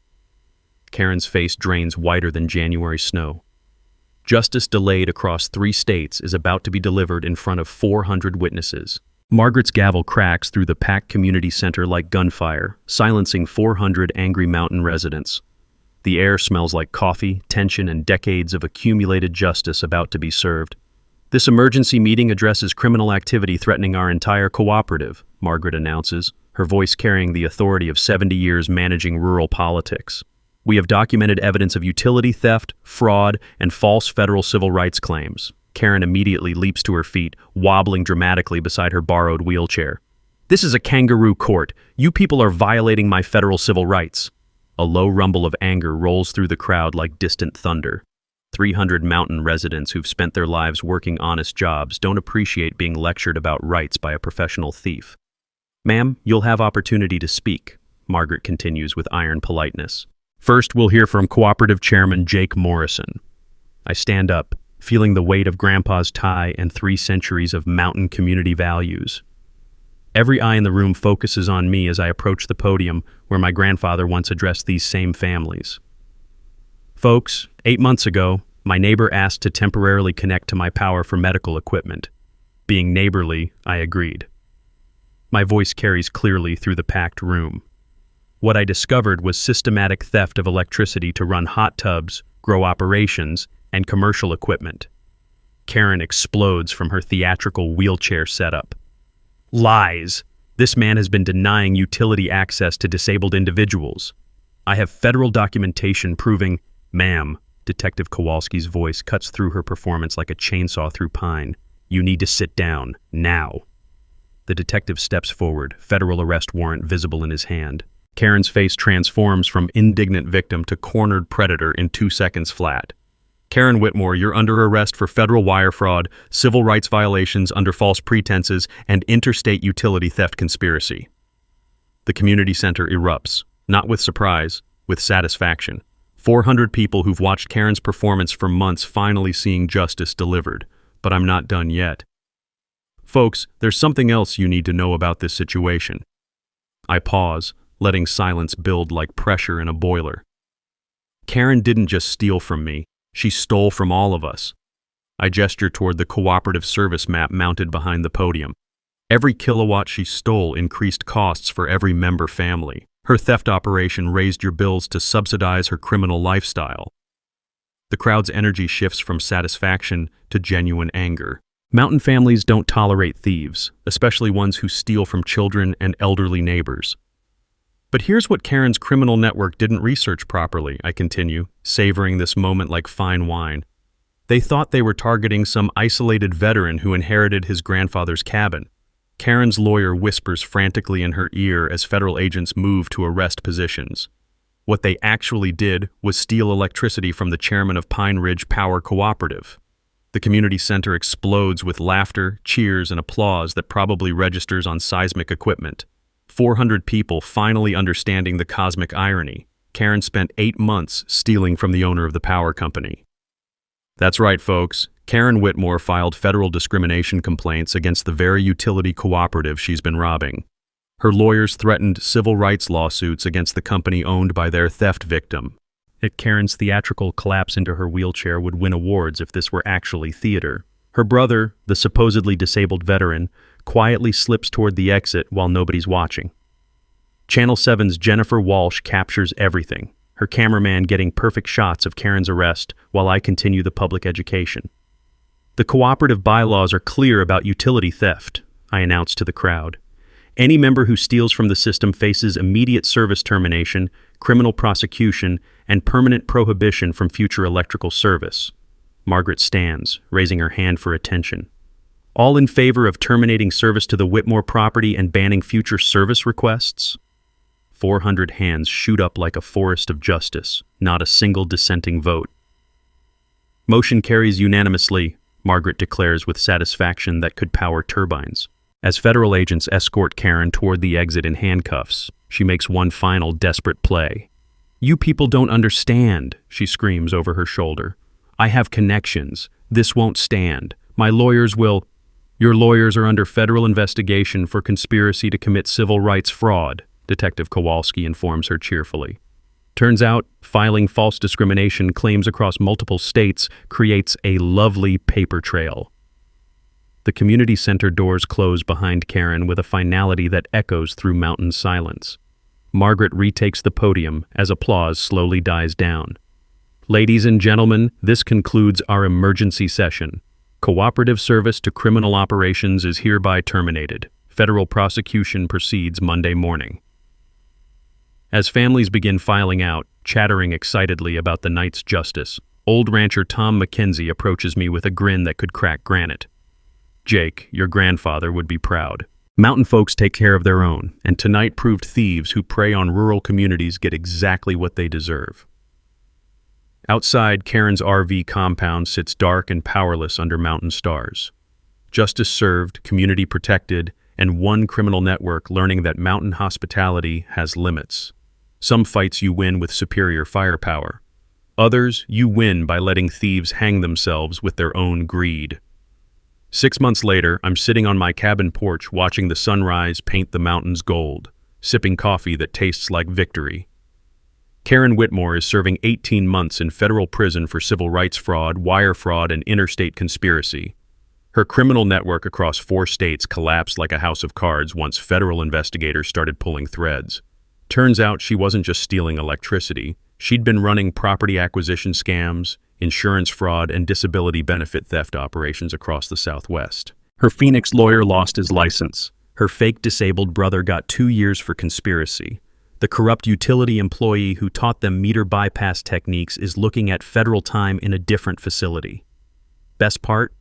Karen's face drains whiter than January snow. Justice delayed across 3 states is about to be delivered in front of 400 witnesses. Margaret's gavel cracks through the packed community center like gunfire, silencing 400 angry mountain residents. The air smells like coffee, tension, and decades of accumulated justice about to be served. This emergency meeting addresses criminal activity threatening our entire cooperative, Margaret announces, her voice carrying the authority of 70 years managing rural politics. We have documented evidence of utility theft, fraud, and false federal civil rights claims. Karen immediately leaps to her feet, wobbling dramatically beside her borrowed wheelchair. This is a kangaroo court. You people are violating my federal civil rights. A low rumble of anger rolls through the crowd like distant thunder. 300 mountain residents who've spent their lives working honest jobs don't appreciate being lectured about rights by a professional thief. Ma'am, you'll have opportunity to speak, Margaret continues with iron politeness. First, we'll hear from Cooperative Chairman Jake Morrison. I stand up, feeling the weight of Grandpa's tie and 3 centuries of mountain community values. Every eye in the room focuses on me as I approach the podium where my grandfather once addressed these same families. Folks, 8 months ago, my neighbor asked to temporarily connect to my power for medical equipment. Being neighborly, I agreed. My voice carries clearly through the packed room. What I discovered was systematic theft of electricity to run hot tubs, grow operations, and commercial equipment. Karen explodes from her theatrical wheelchair setup. Lies! This man has been denying utility access to disabled individuals. I have federal documentation proving, Ma'am, Detective Kowalski's voice cuts through her performance like a chainsaw through pine. You need to sit down, now. The detective steps forward, federal arrest warrant visible in his hand. Karen's face transforms from indignant victim to cornered predator in 2 seconds flat. Karen Whitmore, you're under arrest for federal wire fraud, civil rights violations under false pretenses, and interstate utility theft conspiracy. The community center erupts, not with surprise, with satisfaction. 400 people who've watched Karen's performance for months finally seeing justice delivered. But I'm not done yet. Folks, there's something else you need to know about this situation. I pause, letting silence build like pressure in a boiler. Karen didn't just steal from me, she stole from all of us. I gesture toward the cooperative service map mounted behind the podium. Every kilowatt she stole increased costs for every member family. Her theft operation raised your bills to subsidize her criminal lifestyle. The crowd's energy shifts from satisfaction to genuine anger. Mountain families don't tolerate thieves, especially ones who steal from children and elderly neighbors. But here's what Karen's criminal network didn't research properly, I continue, savoring this moment like fine wine. They thought they were targeting some isolated veteran who inherited his grandfather's cabin. Karen's lawyer whispers frantically in her ear as federal agents move to arrest positions. What they actually did was steal electricity from the chairman of Pine Ridge Power Cooperative. The community center explodes with laughter, cheers, and applause that probably registers on seismic equipment. 400 people finally understanding the cosmic irony. Karen spent 8 months stealing from the owner of the power company. That's right, folks. Karen Whitmore filed federal discrimination complaints against the very utility cooperative she's been robbing. Her lawyers threatened civil rights lawsuits against the company owned by their theft victim. Karen's theatrical collapse into her wheelchair would win awards if this were actually theater. Her brother, the supposedly disabled veteran, quietly slips toward the exit while nobody's watching. Channel 7's Jennifer Walsh captures everything, her cameraman getting perfect shots of Karen's arrest while I continue the public education. The cooperative bylaws are clear about utility theft, I announce to the crowd. Any member who steals from the system faces immediate service termination, criminal prosecution, and permanent prohibition from future electrical service. Margaret stands, raising her hand for attention. All in favor of terminating service to the Whitmore property and banning future service requests? 400 hands shoot up like a forest of justice, not a single dissenting vote. Motion carries unanimously, Margaret declares with satisfaction that could power turbines. As federal agents escort Karen toward the exit in handcuffs, she makes one final desperate play. You people don't understand, she screams over her shoulder. I have connections. This won't stand. My lawyers will... Your lawyers are under federal investigation for conspiracy to commit civil rights fraud, Detective Kowalski informs her cheerfully. Turns out, filing false discrimination claims across multiple states creates a lovely paper trail. The community center doors close behind Karen with a finality that echoes through mountain silence. Margaret retakes the podium as applause slowly dies down. Ladies and gentlemen, this concludes our emergency session. Cooperative service to criminal operations is hereby terminated. Federal prosecution proceeds Monday morning. As families begin filing out, chattering excitedly about the night's justice, old rancher Tom McKenzie approaches me with a grin that could crack granite. Jake, your grandfather would be proud. Mountain folks take care of their own, and tonight proved thieves who prey on rural communities get exactly what they deserve. Outside, Karen's RV compound sits dark and powerless under mountain stars. Justice served, community protected, and one criminal network learning that mountain hospitality has limits. Some fights you win with superior firepower. Others, you win by letting thieves hang themselves with their own greed. 6 months later, I'm sitting on my cabin porch watching the sunrise paint the mountains gold, sipping coffee that tastes like victory. Karen Whitmore is serving 18 months in federal prison for civil rights fraud, wire fraud, and interstate conspiracy. Her criminal network across 4 states collapsed like a house of cards once federal investigators started pulling threads. Turns out she wasn't just stealing electricity. She'd been running property acquisition scams, insurance fraud, and disability benefit theft operations across the Southwest. Her Phoenix lawyer lost his license. Her fake disabled brother got 2 years for conspiracy. The corrupt utility employee who taught them meter bypass techniques is looking at federal time in a different facility. Best part?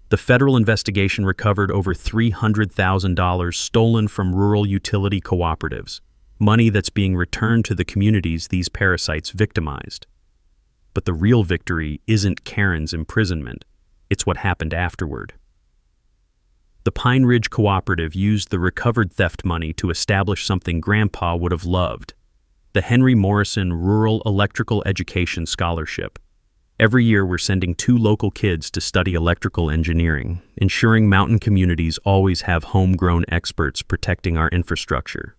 The federal investigation recovered over $300,000 stolen from rural utility cooperatives, money that's being returned to the communities these parasites victimized. But the real victory isn't Karen's imprisonment, it's what happened afterward. The Pine Ridge Cooperative used the recovered theft money to establish something Grandpa would have loved: the Henry Morrison Rural Electrical Education Scholarship. Every year we're sending 2 local kids to study electrical engineering, ensuring mountain communities always have homegrown experts protecting our infrastructure.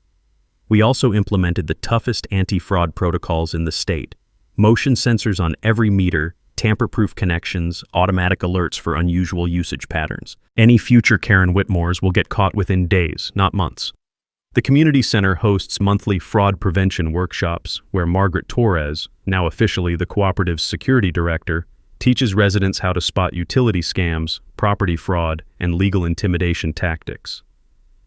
We also implemented the toughest anti-fraud protocols in the state: motion sensors on every meter, tamper-proof connections, automatic alerts for unusual usage patterns. Any future Karen Whitmores will get caught within days, not months. The community center hosts monthly fraud prevention workshops where Margaret Torres, now officially the cooperative's security director, teaches residents how to spot utility scams, property fraud, and legal intimidation tactics.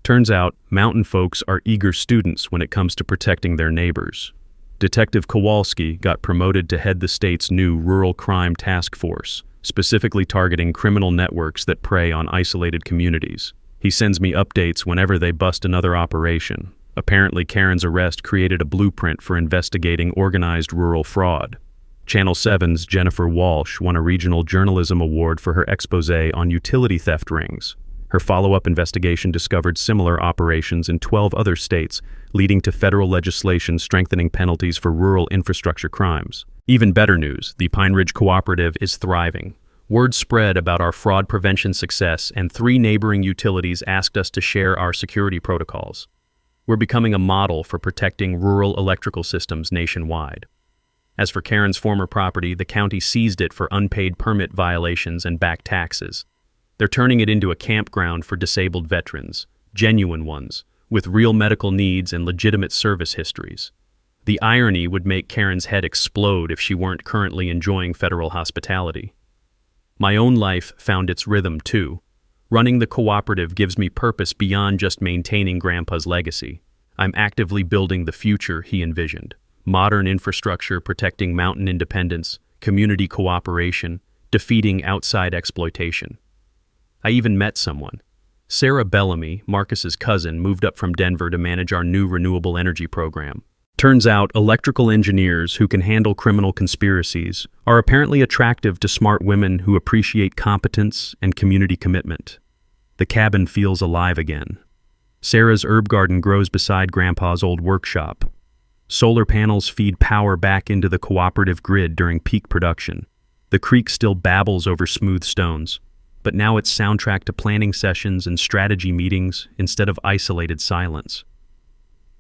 Turns out, mountain folks are eager students when it comes to protecting their neighbors. Detective Kowalski got promoted to head the state's new Rural Crime Task Force, specifically targeting criminal networks that prey on isolated communities. He sends me updates whenever they bust another operation. Apparently, Karen's arrest created a blueprint for investigating organized rural fraud. Channel 7's Jennifer Walsh won a regional journalism award for her exposé on utility theft rings. Her follow-up investigation discovered similar operations in 12 other states, leading to federal legislation strengthening penalties for rural infrastructure crimes. Even better news, the Pine Ridge Cooperative is thriving. Word spread about our fraud prevention success, and 3 neighboring utilities asked us to share our security protocols. We're becoming a model for protecting rural electrical systems nationwide. As for Karen's former property, the county seized it for unpaid permit violations and back taxes. They're turning it into a campground for disabled veterans, genuine ones, with real medical needs and legitimate service histories. The irony would make Karen's head explode if she weren't currently enjoying federal hospitality. My own life found its rhythm too. Running the cooperative gives me purpose beyond just maintaining Grandpa's legacy. I'm actively building the future he envisioned: modern infrastructure protecting mountain independence, community cooperation, defeating outside exploitation. I even met someone. Sarah Bellamy, Marcus's cousin, moved up from Denver to manage our new renewable energy program. Turns out electrical engineers who can handle criminal conspiracies are apparently attractive to smart women who appreciate competence and community commitment. The cabin feels alive again. Sarah's herb garden grows beside Grandpa's old workshop. Solar panels feed power back into the cooperative grid during peak production. The creek still babbles over smooth stones, but now it's soundtrack to planning sessions and strategy meetings instead of isolated silence.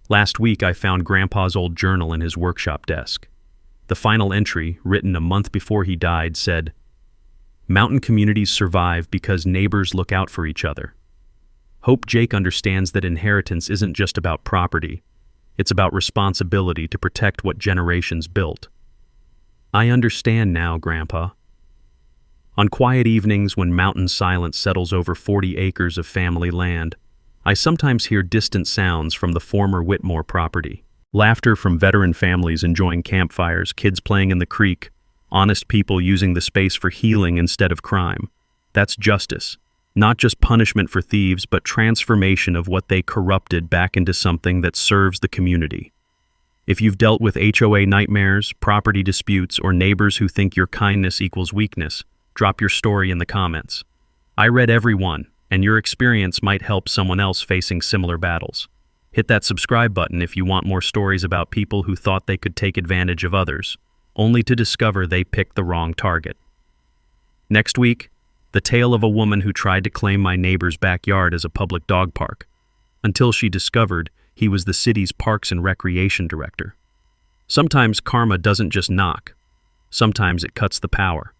Last week, I found Grandpa's old journal in his workshop desk. The final entry, written a month before he died, said, "Mountain communities survive because neighbors look out for each other." Hope Jake understands that inheritance isn't just about property. It's about responsibility to protect what generations built. I understand now, Grandpa. On quiet evenings when mountain silence settles over 40 acres of family land, I sometimes hear distant sounds from the former Whitmore property. Laughter from veteran families enjoying campfires, kids playing in the creek, honest people using the space for healing instead of crime. That's justice. Not just punishment for thieves, but transformation of what they corrupted back into something that serves the community. If you've dealt with HOA nightmares, property disputes, or neighbors who think your kindness equals weakness, drop your story in the comments. I read every one, and your experience might help someone else facing similar battles. Hit that subscribe button if you want more stories about people who thought they could take advantage of others, only to discover they picked the wrong target. Next week, the tale of a woman who tried to claim my neighbor's backyard as a public dog park, until she discovered he was the city's Parks and Recreation director. Sometimes karma doesn't just knock. Sometimes it cuts the power.